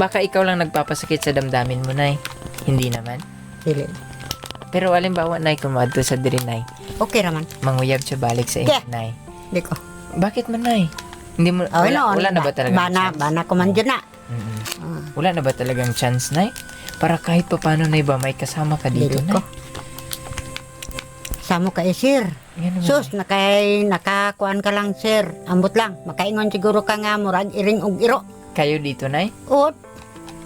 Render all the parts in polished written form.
Baka ikaw lang nagpapasakit sa damdamin mo, Nay. Hindi naman. Dili. Pero alimbawa, Nay, kung maadto sa diri, Nay, Okay raman. manguyab siya balik sa inyo, Yeah. Nay. Di ko. Bakit man, Nay? Hindi mo, Oh, wala na ba talagang chance? Bana ko man dyan na. Mm-mm. Wala na ba talagang chance, Nay? Para kahit pa paano, Nay, ba may kasama ka dito, Dili Nay? ko. Samo ka sir. Yan naman. Sus, nakakuan ka lang, sir. Ambot lang. Makaingon siguro ka nga, murag iring og iro. Kayo dito, Nay? Ot,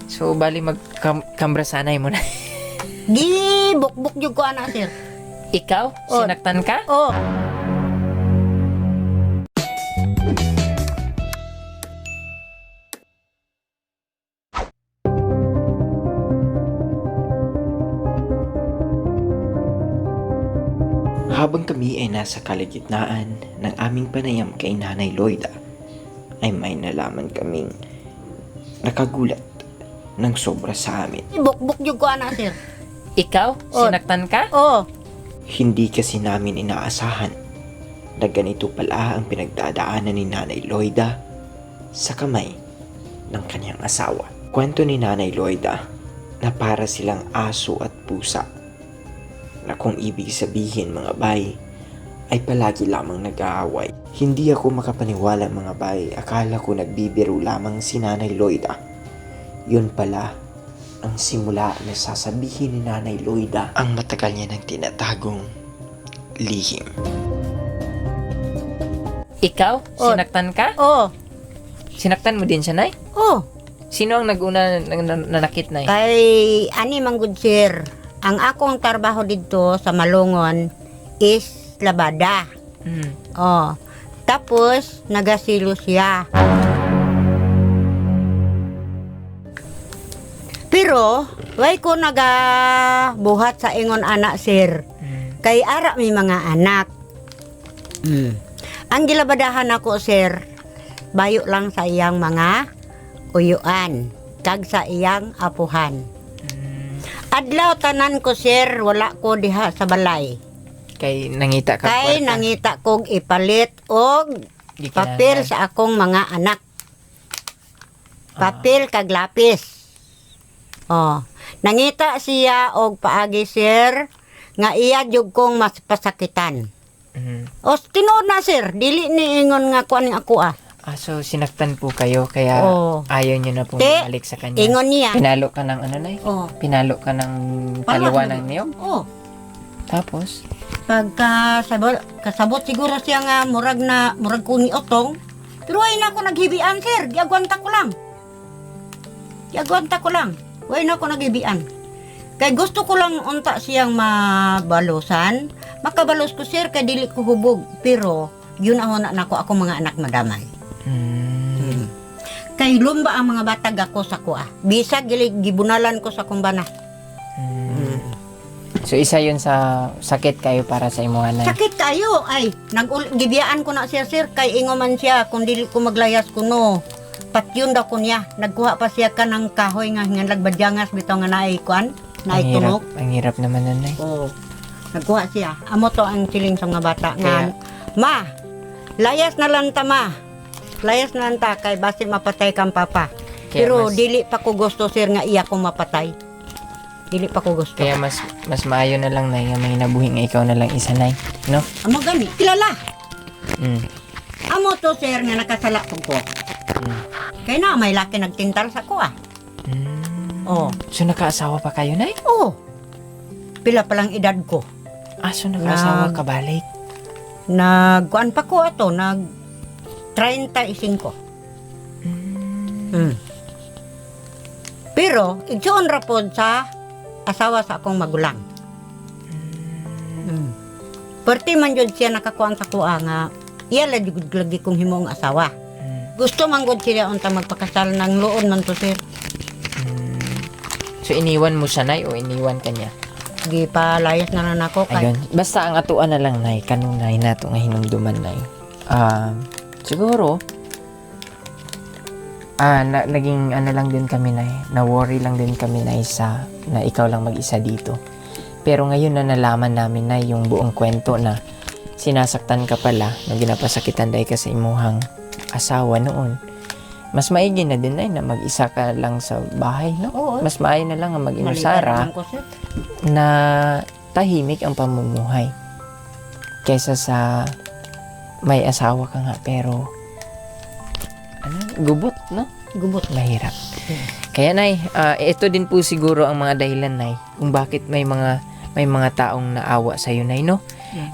So, bali magkambrasanay mo, Nay. di bukbuk yung ko ana, sir. Ikaw? Oh. Sinaktan ka? Oh, Habang kami ay nasa kalagitnaan ng aming panayam kay Nanay Loida, ay may nalaman kaming nakagulat ng sobra sa amin. bukbuk yung ko ana, sir. Ikaw? Oh. Sinaktan ka? Oh, Hindi kasi namin inaasahan na ganito pala ang pinagdadaanan ni Nanay Loida sa kamay ng kanyang asawa. Kwento ni Nanay Loida na para silang aso at pusa, na kung ibig sabihin mga bay ay palagi lamang nag-aaway. Hindi ako makapaniwala mga bay, akala ko nagbibiro lamang si Nanay Loida. Yun pala ang simula na sasabihin ni Nanay Loida ang matagal niya nang tinatagong lihim. Ikaw? Oh. Sinaktan ka? oh, Sinaktan mo din siya, Nay? oh. Sino ang nag-una nanakit, Nay? Kay ani manggod, sir. Ang akong trabaho dito sa Malungon is labada. Mm. Oh. Tapos nagasilo siya. Pero way ko nagabuhat sa ingon anak, sir. Mm. Kay ara may mga anak. Ang gilabadahan ako, sir, bayo lang sa iyang mga uyuan kag sa iyang apuhan. Adlaw tanan ko, sir, wala ko diha sa balay. Kay nangita ka Kay kwarta. nangita kog ipalit og Di ka papel na- sa akong mga anak. Papel kag lapis. Oh, nangita siya og paagi, sir, nga iya jud kong mas pasakitan. Mhm. O tinuod na, sir, dili ni ingon nga kuan ako ah. So sinaktan po kayo kaya Oo. ayaw niyo na pong Te, bumalik sa kanya. Ingon niya. Pinalo ka ng ano, Nay? Oh. Pinalo ka ng taluwa ng niyog? Oh. Tapos? Kasabot siguro siya nga murag kong otong. Pero ay na ako naghibian, sir. Giagwanta ko lang. Way na ako naghibian. Kay gusto ko lang unta siyang mabalusan. Makabalos ko, sir, kay dili ko hubog. Pero yun ako na ako mga anak madamay. Hmm. Kay lumba ang mga batag ako sa kuha. Bisag gibunalan ko sa kumbana. So isa yun sa sakit kayo para sa imo Nay. Sakit kayo ay gibiyaan ko na siya, sir, kay ingo man siya kung dili ko maglayas kuno. Patyon daw ko niya. Nagkuha pa siya ka ng kahoy nga hinganlag badyangas bitaw nga naay kuan, naay tunok. Ang hirap naman nun, Nay. Oh. Nagkuha siya. Amo to ang siling sa mga bata nga, Kaya- ma, layas na lang ta, ma. Layas na lang ta kay basi mapatay kang papa. Kaya Pero mas- dili pa ko gusto, sir, nga iya ko mapatay. Dili pa ko gusto. Kaya mas maayo na lang, Nay, nga may nabuhing ikaw na lang isa, Nay. No? Amo gani, kilala. Mm. Amo to, sir, nga nakasala ko. Mm. Kaya na, may laki nagtintal sa ko, ah. Mm. Oh. So nakaasawa pa kayo, Nay? Oh. Pila pa lang edad ko. So nakaasawa Nag- ka balik? Nagkuan pa ko ato, 35. Pero, igsoon ra pod sa asawa sa akong magulang. Perti man jud siya nakakuan sa kuha nga iya lagi kong himong asawa. Gusto man gud siya unta magpakasal ng luon man to, sir. So iniwan mo siya, Nay, o iniwan ka niya? Gipalayas na lang ako kay Ayun. Basta ang atuan na lang, Nay, kanong Nay nato nga hinumduman, Nay. Siguro, naging ano lang din kami, Nay. Na-worry lang din kami, Nay, na ikaw lang mag-isa dito. Pero ngayon na nalaman namin, Nay, yung buong kwento na sinasaktan ka pala, na ginapasakitan dahil ka sa imuhang asawa noon. Mas maigi na din ay na mag-isa ka lang sa bahay, no? Oo. Mas maay na lang ang Maliban mag-inusara naman ko, sir. na tahimik ang pamumuhay kaysa sa may asawa ka nga pero gubot, no? Gubot. Mahirap. Kaya nay, ito din po siguro ang mga dahilan nay kung bakit may mga taong naawa sa iyo nay, no?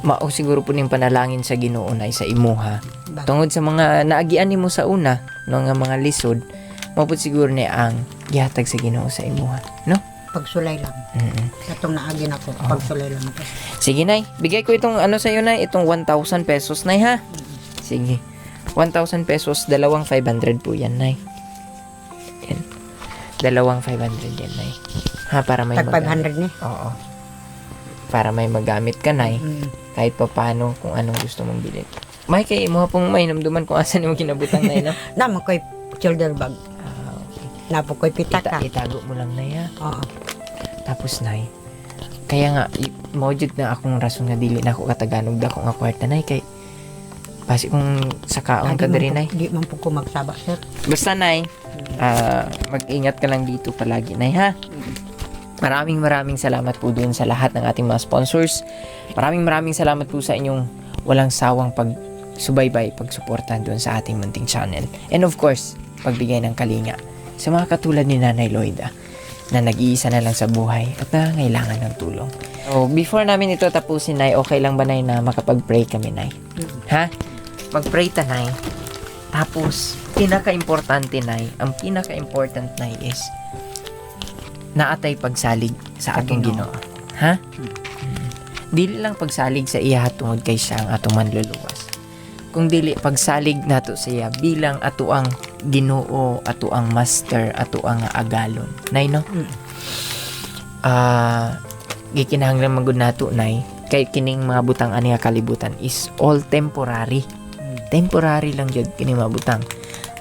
Mao siguro po ning panalangin sa Ginoo nay sa imuha. Bakit? Tungod sa mga naagian nimo sa una, no, nga mga lisod, mapud siguro ni ang gihatag sa Ginoo sa imuha, no? Pagsulay lang. Katong naagin ako, pagsulay lang ako. Sige nay, bigay ko itong ano sa iyo nay, itong 1,000 pesos nay ha. Sige. 1,000 pesos, dalawang 500 po yan nay. Yan. Dalawang 500 yan nay. Ha, para may Tag 500 ni. Oo. Para may magamit ka nay. Mm. Kahit pa paano kung anong gusto mong bilhin. May kay mo pong may namduman kung asan mo kinabutang nay, no? Naman ko'y shoulder bag. Okay. Napo ko'y pitaka. Itago mo lang nay ha. Oo. Tapos nay, kaya nga mojud na akong rason nga dili na ako kataganog dako nga kwarta nay kay basi kung sakaon ka diri nay. Di man po ko magsaba, sir. Basta nay, mag-ingat ka lang dito palagi nay ha. Maraming salamat po dun sa lahat ng ating mga sponsors. Maraming salamat po sa inyong walang sawang pagsubaybay, pagsuporta dun sa ating munting channel. And of course, pagbigay ng kalinga sa mga katulad ni Nanay Loida na nag-iisa na lang sa buhay at nangangailangan ng tulong. So, before namin ito tapusin, Nay, okay lang ba, Nay, na makapag-pray kami, Nay? Ha? Mag-pray ta, Nay. Tapos, pinaka-importante, Nay, ang pinaka-important, Nay, is naatay pagsalig sa atong Ginoo. Ha? Dili lang pagsalig sa iya tungod kay siya ang atong manluluwas. Kung dili pagsalig nato sa iya bilang ato ang Ginoo, ato ang master, ato ang agalon. Nay, no? Gikinahanglan magud nato, Nay, kay kining mga butang ani nga kalibutan is all temporary. Temporary lang jud kining mga butang.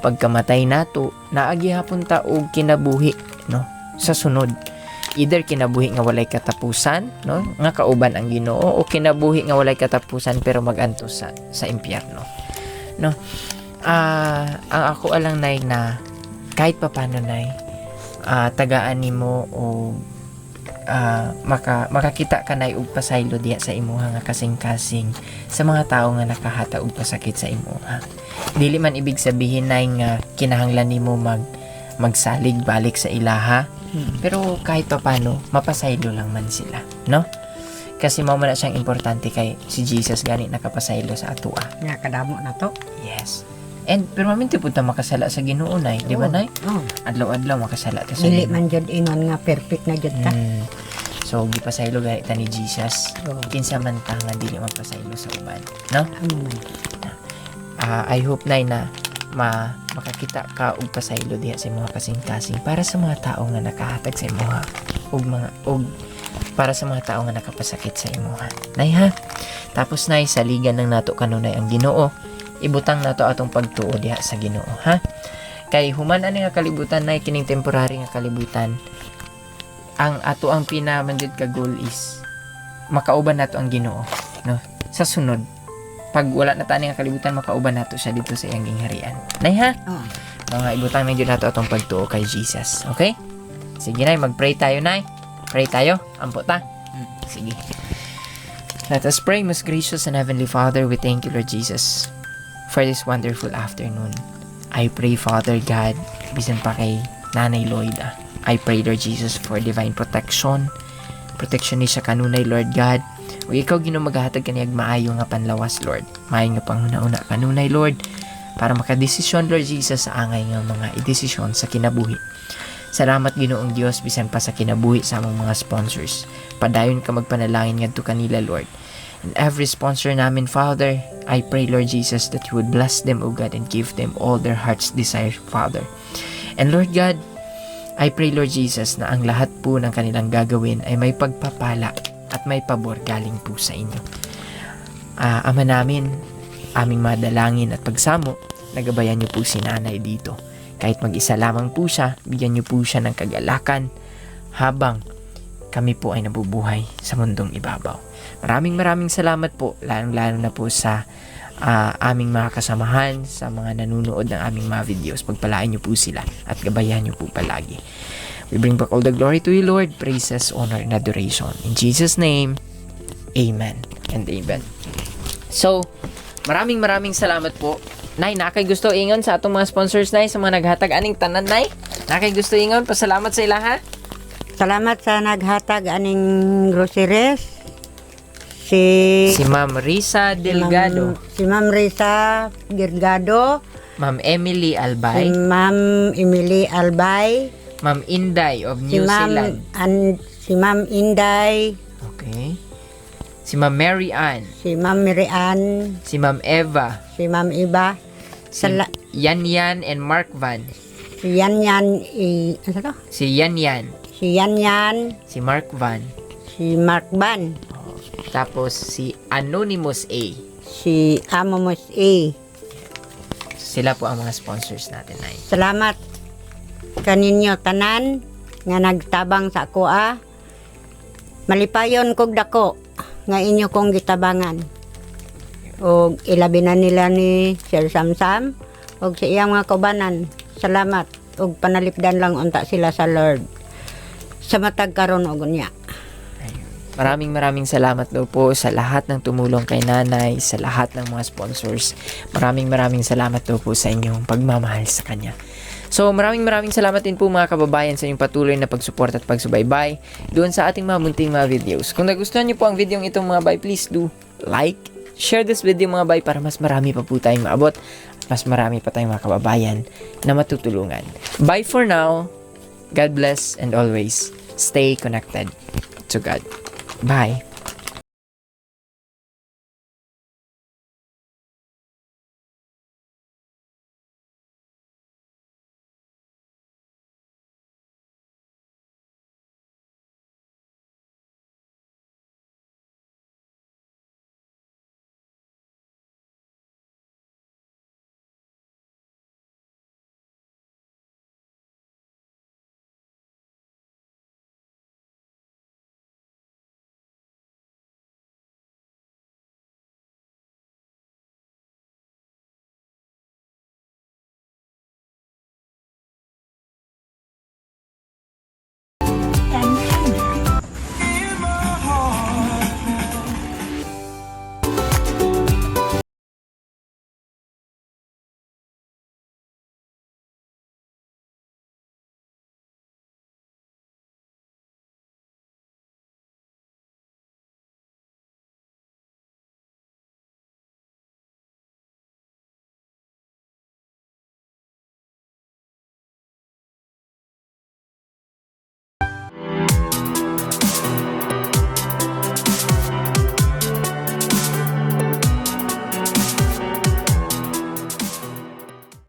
Pagkamatay nato, naagi hapon ta og kinabuhi, no? Sa sunod, either kinabuhi nga walay katapusan, no, nga kauban ang Ginoo, o kinabuhi nga walay katapusan pero magantos sa impyerno, no. Ang ako alang, Nay, na kahit papaano, Nay, tagaan nimo o makakita ka, Nay, og pasaylo diha sa imuha nga kasing-kasing sa mga tao nga nakahata og pasakit sa imuha. Dili man ibig sabihin, Nay, nga kinahanglan nimo magsalig balik sa ilaha. Pero kahit pa paano, mapasaylo lang man sila, no? Kasi mao man na siyang importante kay si Jesus gani nakapasaylo sa atua. Nga kadamo na to. Yes. And pero maminti pud ta makasala sa Ginoo, Nay, di ba, Nay? Oo. Adlaw-adlaw makasala ta sa Dili Ginoo. man jud ingon nga perfect na jud ta. So gipasaylo gani ta ni Jesus. Oo. Kinsa man ta nga dili magpasaylo sa uban, no? Amo man. I hope, Nay, na makakita ka og pasaylo diha sa mga kasing-kasing para sa mga tao nga nakahatag sa imuha og para sa mga tao nga nakapasakit sa imuha. Nay, ha? Tapos, Nay, saligan ng nato kanunay ang Ginoo. Ibutang nato atong pagtuo diha sa Ginoo, ha? Kay human ani nga kalibutan, Nay, kining temporary nga kalibutan. Ang ato ang pinamanjud ka goal is makauban nato ang Ginoo, no? Sa sunod, pag wala na tani nga kalibutan, makauban nato siya dito sa iyang gingharian. Nay, ha? Oo. Mga ibutang na nato atong pagtuo kay Jesus. Okay? Sige, Nay, mag-pray tayo, Nay. Pray tayo. Ampo ta. Sige. Let us pray. Most gracious and heavenly Father, we thank you, Lord Jesus, for this wonderful afternoon. I pray, Father God, bisan pa kay Nanay Loida. I pray, Lord Jesus, for divine protection. Protection ni siya kanunay, Lord God. O ikaw ginumagahatag kaniyag maayo nga panlawas, Lord. Maayo nga panghuna-una kanunay, Lord, para makadesisyon, Lord Jesus, sa angay nga mga idesisyon sa kinabuhi. Salamat, Ginoong Dios, bisan pa sa kinabuhi sa among mga sponsors. Padayon ka magpanalangin ngadto kanila, Lord. And every sponsor namin, Father, I pray, Lord Jesus, that you would bless them, O God, and give them all their heart's desire, Father. And Lord God, I pray, Lord Jesus, na ang lahat po ng kanilang gagawin ay may pagpapala at may pabor galing po sa inyo. Ama namin, aming madalangin at pagsamo, nagabayan niyo po si Nanay dito. Kahit mag-isa lamang po siya, bigyan niyo po siya ng kagalakan habang kami po ay nabubuhay sa mundong ibabaw. Maraming salamat po, lalong-lalo na po sa aming mga kasamahan, sa mga nanonood ng aming mga videos. Pagpalain niyo po sila at gabayan niyo po palagi. We bring back all the glory to you, Lord. Praises, honor, and adoration. In Jesus' name, Amen and Amen. So, maraming salamat po. Nay, nakay gusto ingon sa atong mga sponsors, Nay, sa mga naghatag aning tanan, Nay. Nakay gusto ingon, pasalamat sa ila, ha? Salamat sa naghatag aning groceries. Si Ma'am Risa Delgado, Si Ma'am Risa Delgado, Ma'am Emily si Albay, Ma'am Emily Albay, Ma'am Inday of si New Zealand. Si Ma'am Inday, Okay. Si Ma'am Mary Ann, si Ma'am Mirian, si Ma'am Eva, si Ma'am Iba, si Yan Yan and Mark Van, si Yan Yan, ano to? si Yan Yan, Si Yan Yan, si Mark Van, si Mark Ban, tapos si Anonymous A. si Amomos A. Sila po ang mga sponsors natin, Nay. Salamat kaninyo tanan nga nagtabang sa ako Malipayon kog dako nga inyo kong gitabangan. Og ilabi na nila ni Sir Samsam og sa iyang mga kaubanan. Salamat og panalipdan lang unta sila sa Lord. Sa matag karon og unya. Maraming salamat daw po sa lahat ng tumulong kay Nanay, sa lahat ng mga sponsors. Maraming salamat daw po sa inyong pagmamahal sa kanya. So, maraming salamat din po mga kababayan sa inyong patuloy na pagsuporta at pagsubaybay doon sa ating mga munting mga videos. Kung nagustuhan niyo po ang video itong mga bay, please do like, share this video mga bay para mas marami pa po tayong maabot at mas marami pa tayong mga kababayan na matutulungan. Bye for now. God bless and always stay connected to God. Bye.